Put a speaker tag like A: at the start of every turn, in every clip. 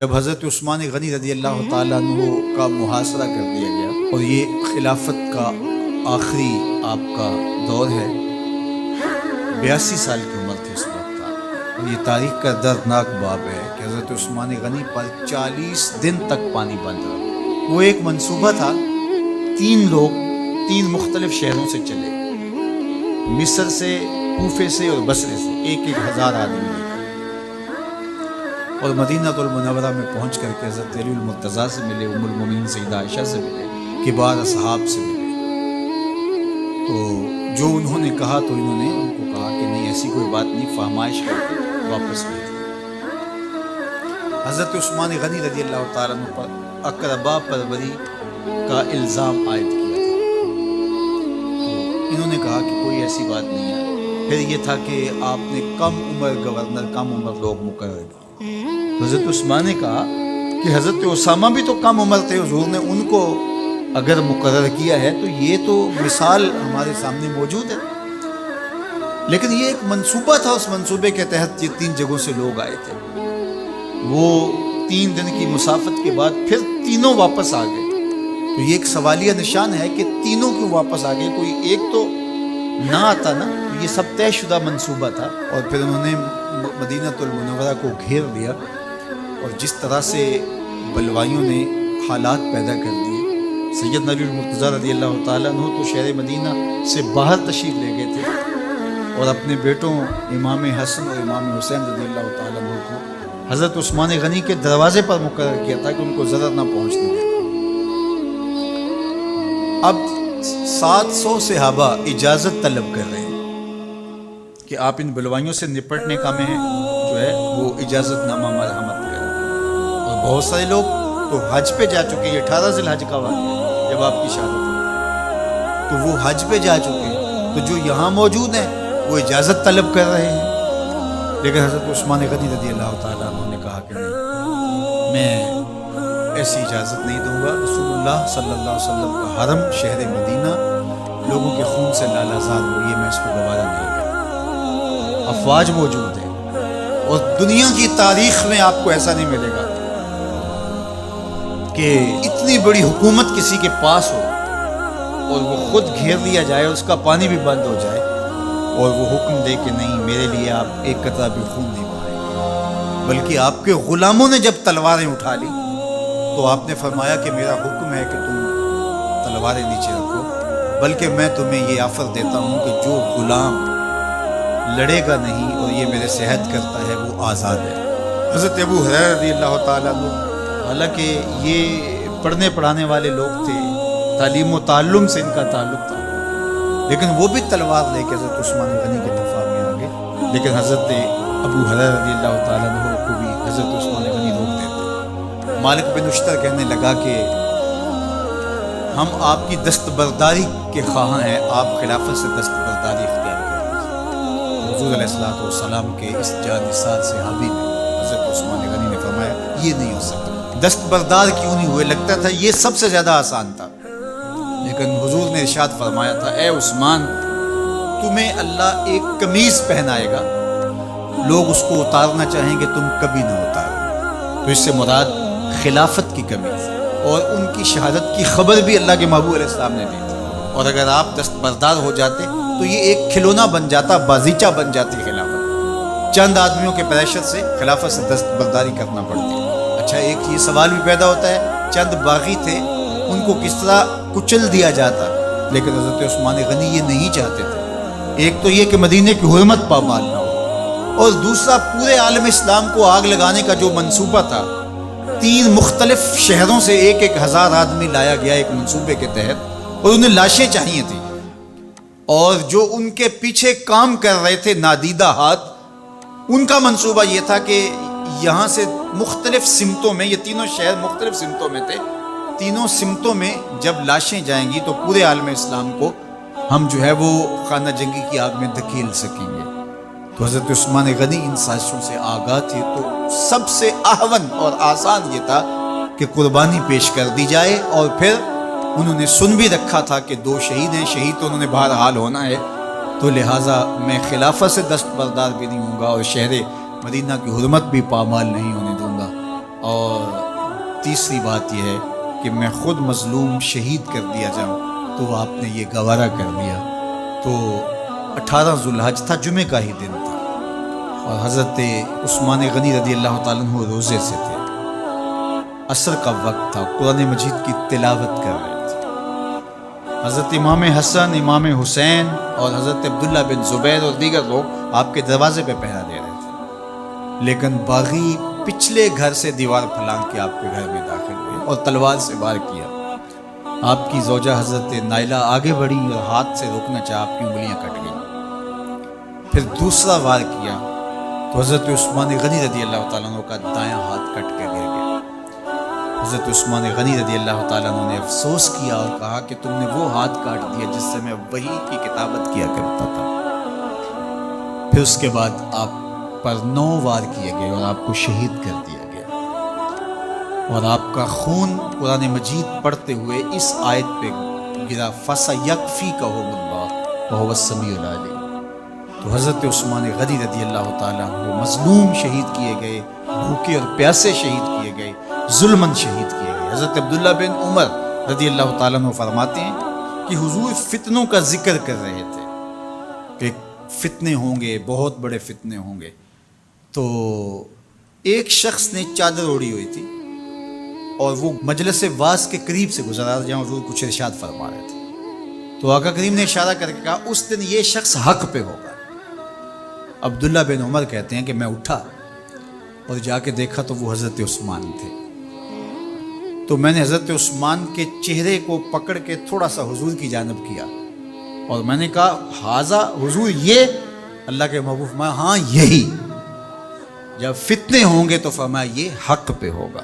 A: جب حضرت عثمان غنی رضی اللہ تعالیٰ عنہ کا محاصرہ کر دیا گیا اور یہ خلافت کا آخری آپ کا دور ہے، 82 سال کی عمر تھی اس وقت، اور یہ تاریخ کا دردناک باب ہے کہ حضرت عثمان غنی پر 40 دن تک پانی بند رہا۔ وہ ایک منصوبہ تھا، 3 لوگ 3 مختلف شہروں سے چلے، مصر سے، کوفے سے اور بصرے سے، 1,000 آدمی لے کر، اور مدینہ المنورہ میں پہنچ کر کے حضرت علی المرتضیٰ سے ملے، ام المومنین سیدہ عائشہ سے ملے، کبار اصحاب سے ملے۔ تو جو انہوں نے کہا تو انہوں نے ان کو کہا کہ نہیں، ایسی کوئی بات نہیں، فہمائش کر کے واپس بھیج دیا۔ حضرت عثمان غنی رضی اللہ تعالیٰ عنہ پر اقربا پروری کا الزام عائد کیا تھا، تو انہوں نے کہا کہ کوئی ایسی بات نہیں ہے۔ پھر یہ تھا کہ آپ نے کم عمر گورنر، کم عمر لوگ مقرر کیے۔ حضرت عثمان نے کہا کہ حضرت اسامہ بھی تو کم عمر تھے، حضور نے ان کو اگر مقرر کیا ہے تو یہ تو مثال ہمارے سامنے موجود ہے۔ لیکن یہ ایک منصوبہ تھا، اس منصوبے کے تحت یہ 3 جگہوں سے لوگ آئے تھے۔ وہ 3 دن کی مسافت کے بعد پھر تینوں واپس آ گئے، تو یہ ایک سوالیہ نشان ہے کہ تینوں کیوں واپس آ گئے، کوئی ایک تو نہ آتا نا۔ یہ سب طے شدہ منصوبہ تھا، اور پھر انہوں نے مدینہ المنورہ کو گھیر لیا، اور جس طرح سے بلوائیوں نے حالات پیدا کر دیے۔ سید علی المرتضیٰ رضی اللہ تعالیٰ عنہ تو شہر مدینہ سے باہر تشریف لے گئے تھے، اور اپنے بیٹوں امام حسن اور امام حسین رضی اللہ تعالیٰ عنہ کو حضرت عثمان غنی کے دروازے پر مقرر کیا تھا کہ ان کو ضرر نہ پہنچنے دیں۔ اب 700 صحابہ اجازت طلب کر رہے ہیں کہ آپ ان بلوائیوں سے نپٹنے کا میں جو ہے وہ اجازت نامہ مرحمت کریں۔ اور بہت سارے لوگ تو حج پہ جا چکے، یہ 18 ذی الحج کا واقعہ ہے جب آپ کی شہادت ہوئی، تو وہ حج پہ جا چکے ہیں، تو جو یہاں موجود ہیں وہ اجازت طلب کر رہے ہیں۔ لیکن حضرت عثمان غنی رضی اللہ تعالیٰ عنہ نے کہا کہ نہیں، میں ایسی اجازت نہیں دوں گا۔ رسول اللہ صلی اللہ علیہ وسلم کا حرم شہر مدینہ لوگوں کے خون سے لالازار ہوئی ہے، میں اس کو گوارا نہیں کرتا۔ افواج موجود ہیں، اور دنیا کی تاریخ میں آپ کو ایسا نہیں ملے گا کہ اتنی بڑی حکومت کسی کے پاس ہو اور وہ خود گھیر لیا جائے، اس کا پانی بھی بند ہو جائے، اور وہ حکم دے کہ نہیں، میرے لیے آپ ایک قطرہ بھی خون نہیں بہائیں۔ بلکہ آپ کے غلاموں نے جب تلواریں اٹھا لی تو آپ نے فرمایا کہ میرا حکم ہے کہ تم تلواریں نیچے رکھو، بلکہ میں تمہیں یہ آفر دیتا ہوں کہ جو غلام لڑے گا نہیں اور یہ میرے سے عہد کرتا ہے وہ آزاد ہے۔ حضرت ابو ہریرہ رضی اللہ تعالیٰ عنہ، حالانکہ یہ پڑھنے پڑھانے والے لوگ تھے، تعلیم و تعلم سے ان کا تعلق تھا، لیکن وہ بھی تلوار لے کے حضرت عثمان غنی کے دفاع میں آ گئے۔ لیکن حضرت ابو ہریرہ رضی اللہ تعالیٰ عنہ کو بھی حضرت عثمان غنی روک دیتے۔ مالک بن اشتر کہنے لگا کہ ہم آپ کی دستبرداری کے خواہاں ہیں، آپ خلافت سے دستبرداری اختیار کریں۔ حضور علیہ الصلوۃ والسلام کے اس جانثار صحابی نے حضرت عثمان غنی نے فرمایا یہ نہیں ہو سکتا۔ دستبردار کیوں نہیں ہوئے؟ لگتا تھا یہ سب سے زیادہ آسان تھا، لیکن حضور نے ارشاد فرمایا تھا، اے عثمان، تمہیں اللہ ایک قمیض پہنائے گا، لوگ اس کو اتارنا چاہیں گے، تم کبھی نہ اتارو۔ تو اس سے مراد خلافت کی قمیض، اور ان کی شہادت کی خبر بھی اللہ کے محبوب علیہ السلام نے دی تھی، اور اگر آپ دستبردار ہو جاتے تو یہ ایک کھلونا بن جاتا، بازیچہ بن جاتی خلافت۔ چند آدمیوں کے پریشر سے خلافت سے دستبرداری کرنا پڑتی ہے۔ اچھا، ایک یہ سوال بھی پیدا ہوتا ہے، چند باغی تھے، ان کو کس طرح کچل دیا جاتا؟ لیکن حضرت عثمان غنی یہ نہیں چاہتے تھے۔ ایک تو یہ کہ مدینے کی حرمت پامال نہ ہو، اور دوسرا پورے عالم اسلام کو آگ لگانے کا جو منصوبہ تھا، 3 مختلف شہروں سے 1,000 آدمی لایا گیا ایک منصوبے کے تحت، اور انہیں لاشیں چاہیے تھیں، اور جو ان کے پیچھے کام کر رہے تھے نادیدہ ہاتھ، ان کا منصوبہ یہ تھا کہ یہاں سے مختلف سمتوں میں، یہ تینوں شہر مختلف سمتوں میں تھے، تینوں سمتوں میں جب لاشیں جائیں گی تو پورے عالم اسلام کو ہم جو ہے وہ خانہ جنگی کی آگ میں دھکیل سکیں گے۔ تو حضرت عثمان غنی ان سازشوں سے آگاہ تھے، تو سب سے اہون اور آسان یہ تھا کہ قربانی پیش کر دی جائے، اور پھر انہوں نے سن بھی رکھا تھا کہ 2 شہید ہیں، شہید تو انہوں نے بہرحال ہونا ہے، تو لہٰذا میں خلافت سے دستبردار بھی نہیں ہوں گا، اور شہر مدینہ کی حرمت بھی پامال نہیں ہونے دوں گا۔ اور تیسری بات یہ ہے کہ میں خود مظلوم شہید کر دیا جاؤں، تو آپ نے یہ گوارہ کر لیا۔ تو 18 ذوالحج تھا، جمعے کا ہی دن تھا، اور حضرت عثمان غنی رضی اللہ تعالیٰ عنہ روزے سے تھے، عصر کا وقت تھا، قرآن مجید کی تلاوت کر رہے تھے۔ حضرت امام حسن، امام حسین اور حضرت عبداللہ بن زبیر اور دیگر لوگ آپ کے دروازے پہ پہرا دے رہے تھے، لیکن باغی پچھلے گھر سے دیوار پھلانگ کے آپ کے گھر میں داخل ہوئے اور تلوار سے وار کیا۔ آپ کی زوجہ حضرت نائلہ آگے بڑھی اور ہاتھ سے روکنا چاہا، آپ کی انگلیاں کٹ گئیں۔ پھر دوسرا وار کیا تو حضرت عثمان غنی رضی اللہ تعالیٰ عنہ کا دایاں ہاتھ کٹ کے گر گیا۔ حضرت عثمان غنی رضی اللہ تعالیٰ عنہ نے افسوس کیا اور کہا کہ تم نے وہ ہاتھ کاٹ دیا جس سے میں وحی کی کتابت کیا کرتا تھا۔ پھر اس کے بعد آپ پر 9 وار کیے گئے اور آپ کو شہید کر دیا گیا، اور آپ کا خون قرآن مجید پڑھتے ہوئے اس آیت پہ گرا، فَسَيَكْفِيكَهُمُ اللَّهُ وَهُوَ السَّمِيعُ الْعَلِيمُ۔ تو حضرت عثمان غنی رضی اللہ تعالیٰ عنہ مظلوم شہید کیے گئے، بھوکے اور پیاسے شہید کیے گئے، ظلماً شہید کیے گئے۔ حضرت عبداللہ بن عمر رضی اللہ تعالیٰ عنہ فرماتے ہیں کہ حضور فتنوں کا ذکر کر رہے تھے کہ فتنے ہوں گے، بہت بڑے فتنے ہوں گے۔ تو ایک شخص نے چادر اوڑھی ہوئی تھی اور وہ مجلس واعظ کے قریب سے گزرا جہاں حضور کچھ ارشاد فرما رہے تھے، تو آقا کریم نے اشارہ کر کے کہا اس دن یہ شخص حق پہ ہوگا۔ عبداللہ بن عمر کہتے ہیں کہ میں اٹھا اور جا کے دیکھا تو وہ حضرت عثمان تھے۔ تو میں نے حضرت عثمان کے چہرے کو پکڑ کے تھوڑا سا حضور کی جانب کیا اور میں نے کہا حاضہ حضور، یہ اللہ کے محبوب، میں ہاں یہی، جب فتنے ہوں گے تو فرمایا یہ حق پہ ہوگا۔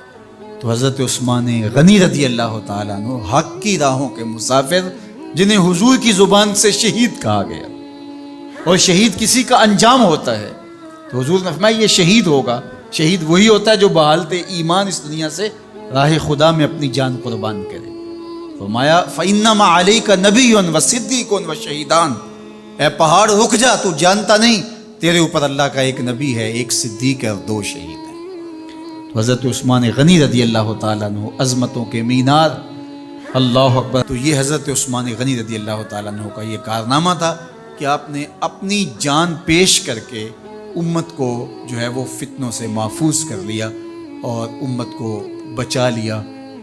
A: تو حضرت عثمان غنی رضی اللہ تعالیٰ عنہ حق کی راہوں کے مسافر، جنہیں حضور کی زبان سے شہید کہا گیا، اور شہید کسی کا انجام ہوتا ہے، تو حضور نے فرمایا یہ شہید ہوگا۔ شہید وہی ہوتا ہے جو بحالت ایمان اس دنیا سے راہ خدا میں اپنی جان قربان کرے۔ فرمایا فَإِنَّمَا عَلَيْكَ نَبِيٌّ وَصِدِّيقٌ وَشَهِيدَانٌ، اے پہاڑ رک جا، تو جانتا نہیں تیرے اوپر اللہ کا ایک نبی ہے، ایک صدیق ہے اور 2 شہید ہیں۔ تو حضرت عثمان غنی رضی اللہ تعالیٰ عنہ عظمتوں کے مینار، اللہ اکبر۔ تو یہ حضرت عثمان غنی رضی اللہ تعالیٰ عنہ کا یہ کارنامہ تھا کہ آپ نے اپنی جان پیش کر کے امت کو جو ہے وہ فتنوں سے محفوظ کر لیا اور امت کو بچا لیا۔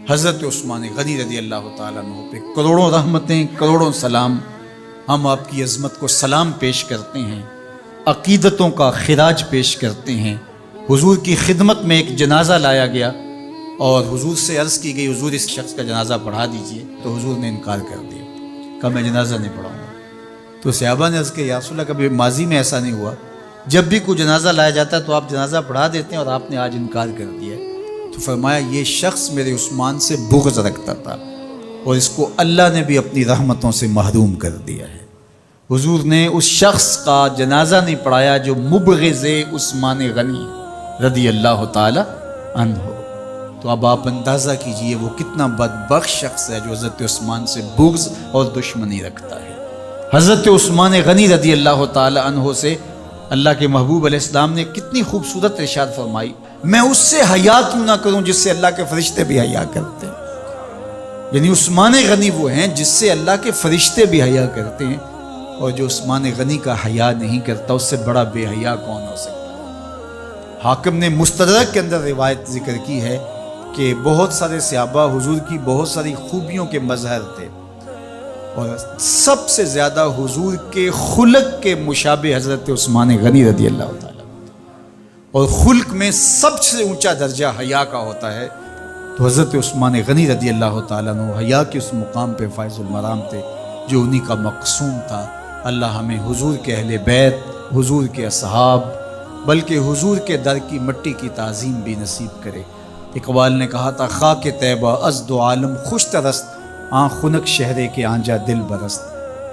A: حضرت عثمان غنی رضی اللہ تعالیٰ عنہ پہ کروڑوں رحمتیں، کروڑوں سلام۔ ہم آپ کی عظمت کو سلام پیش کرتے ہیں، عقیدتوں کا خراج پیش کرتے ہیں۔ حضور کی خدمت میں ایک جنازہ لایا گیا اور حضور سے عرض کی گئی حضور اس شخص کا جنازہ پڑھا دیجئے، تو حضور نے انکار کر دیا، کہا میں جنازہ نہیں پڑھاؤں گا۔ تو صحابہ نے عرض کیا یا رسول اللہ، کبھی ماضی میں ایسا نہیں ہوا، جب بھی کوئی جنازہ لایا جاتا ہے تو آپ جنازہ پڑھا دیتے ہیں اور آپ نے آج انکار کر دیا ہے۔ تو فرمایا یہ شخص میرے عثمان سے بغض رکھتا تھا اور اس کو اللہ نے بھی اپنی رحمتوں سے محروم کر دیا ہے۔ حضور نے اس شخص کا جنازہ نہیں پڑھایا جو مبغض عثمان غنی رضی اللہ تعالی عنہ۔ تو اب آپ اندازہ کیجئے وہ کتنا بدبخت شخص ہے جو حضرت عثمان سے بغض اور دشمنی رکھتا ہے۔ حضرت عثمان غنی رضی اللہ تعالی عنہ سے اللہ کے محبوب علیہ السلام نے کتنی خوبصورت ارشاد فرمائی، میں اس سے حیا کیوں نہ کروں جس سے اللہ کے فرشتے بھی حیا کرتے ہیں۔ یعنی عثمان غنی وہ ہیں جس سے اللہ کے فرشتے بھی حیا کرتے ہیں، اور جو عثمان غنی کا حیا نہیں کرتا اس سے بڑا بے حیا کون ہو سکتا ہے۔ حاکم نے مستدرک کے اندر روایت ذکر کی ہے کہ بہت سارے صحابہ حضور کی بہت ساری خوبیوں کے مظہر تھے، اور سب سے زیادہ حضور کے خلق کے مشابہ حضرت عثمان غنی رضی اللہ تعالیٰ، اور خلق میں سب سے اونچا درجہ حیا کا ہوتا ہے۔ تو حضرت عثمان غنی رضی اللہ تعالیٰ عنہ حیا کے اس مقام پہ فائز المرام تھے جو انہی کا مقصوم تھا۔ اللہ ہمیں حضور کے اہل بیت، حضور کے اصحاب، بلکہ حضور کے در کی مٹی کی تعظیم بھی نصیب کرے۔ اقبال نے کہا تھا خاک طیبہ از دو عالم خوش ترست، آن خنک شہرے کے آنجا دل برست۔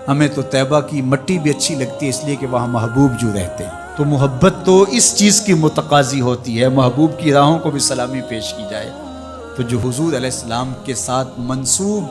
A: ہمیں تو طیبہ کی مٹی بھی اچھی لگتی ہے اس لیے کہ وہاں محبوب جو رہتے ہیں۔ تو محبت تو اس چیز کی متقاضی ہوتی ہے، محبوب کی راہوں کو بھی سلامی پیش کی جائے۔ تو جو حضور علیہ السلام کے ساتھ منسوب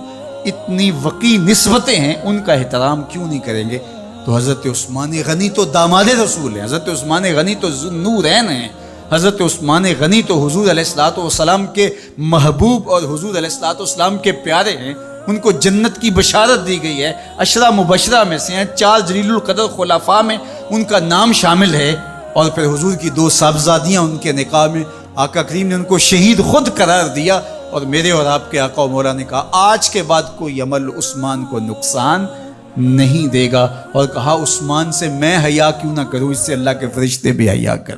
A: اتنی وقی نسبتیں ہیں ان کا احترام کیوں نہیں کریں گے؟ تو حضرت عثمان غنی تو داماد رسول ہیں، حضرت عثمان غنی تو ذو النورین ہیں، حضرت عثمان غنی تو حضور علیہ الصلوۃ والسلام کے محبوب اور حضور علیہ الصلوۃ والسلام کے پیارے ہیں، ان کو جنت کی بشارت دی گئی ہے، عشرہ مبشرہ میں سے ہیں، 4 جلیل القدر خلفاء میں ان کا نام شامل ہے، اور پھر حضور کی 2 صاحبزادیاں ان کے نکاح میں آقا کریم نے ان کو شہید خود قرار دیا، اور میرے اور آپ کے آقا و مولا نے کہا آج کے بعد کوئی عمل عثمان کو نقصان نہیں دے گا، اور کہا عثمان سے میں حیا کیوں نہ کروں، اس سے اللہ کے فرشتے بھی حیا کر